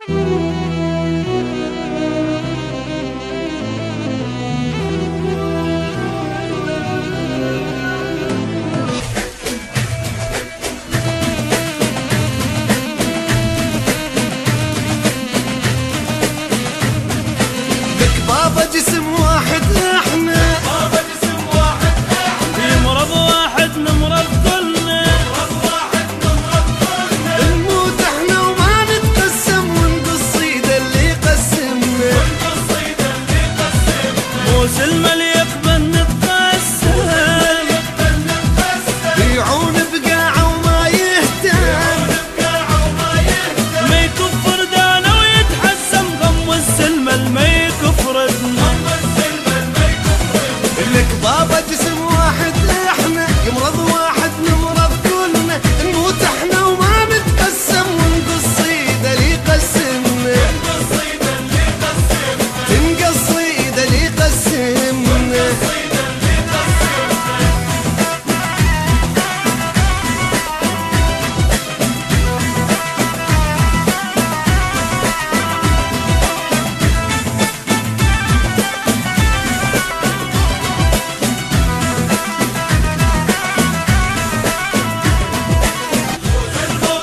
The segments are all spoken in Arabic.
بابا جسم واحد احنا، بابا جسم واحد احنا، في مرض واحد نمرض كلنا، مرض واحد نمرض كلنا، نموت احنا وما نتقسم ونقص ايد اللي يقسمنا، ونقص ايد اللي يقسمنا، مو سلمى اللي يقبل نتقسم، يعون بقاعه وما يهتم، بقاعه وما يهتم، ما يكفر دانا ويتحسم، غم السلمى الما يكفردنا، لك بابا جسم واحد احنا، يمرض واحد نمرض كلنا، نموت احنا وما نتقسم ونقص ايد اللي يقسمنا، ونقص ايد اللي يقسمنا، تنقص ايد اللي يقسمنا. ايد اللي يقسمنا.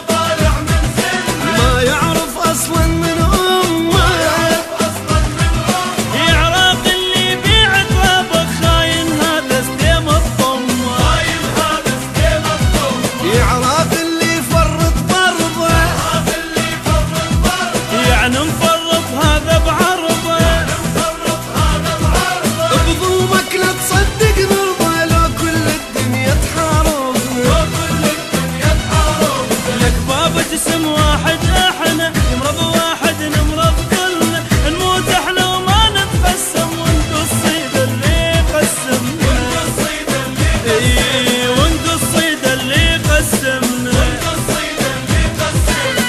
طالع من سلمى، ما يعرف اصلا من امه، اصلا من امه، يعرف اللي يبيع طابخ خاين هذا سليم الضمة، خاين هذا سليم الضمة، يعرف اللي يفرط برضه، هذا اللي يفرط برضه، يعني مفرط هذا بعرضه، مفرط هذا بعرضه، بظلمك لا تصدق نرضى لو كل الدنيا تحاربنا، وكل الدنيا تحارب، لك بابا جسم واحد احنا، يمرض واحد نمرض كلنا، نموت احنا وما نتقسم ونقص ايد اللي يقسمنا، ونقص ايد اللي اي ونقص ايد اللي يقسمنا. ونقص ايد اللي يقسمنا.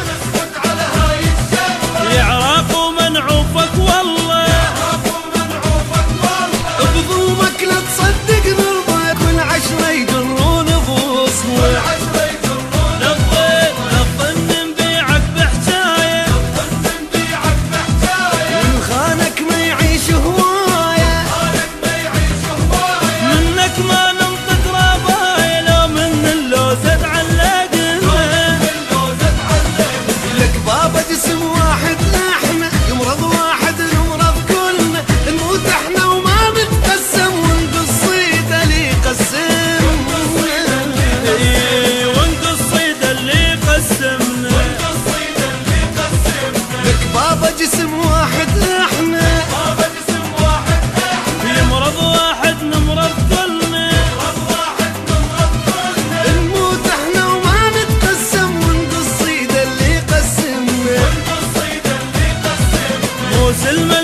نسكت على هاي الشغلة، يعرف ومنعوفك والله، عفو منعوفك والله، بظلمك لا تصدق نرضى كل عشرة يجرون بوصله، والعشرة يجرون للظن نبيعك بحجاية، نبيعك بحجاية، من خانك ما يعيش هوايه، خالك ما يعيش هواية، منك ما ننطق رباية، لو من اللوزة تعلقنا، اللوزة تعلق، لك بابا جسم واحد احنا، يمرض واحد نمرض كلنا، نموت احنا وما نتقسم ونقص ايد اللي يقسمنا، اي ونقص ايد اللي يقسمنا، ونقص ايد اللي يقسمنا. لك بابا جسم واحد احنا، بابا جسم واحد احنا، في مرض واحد نمرض كلنا، مرض واحد نمرض كلنا، نموت احنا وما نتقسم ونقص ايد اللي يقسمنا، ونقص ايد اللي يقسمنا. مو سلمى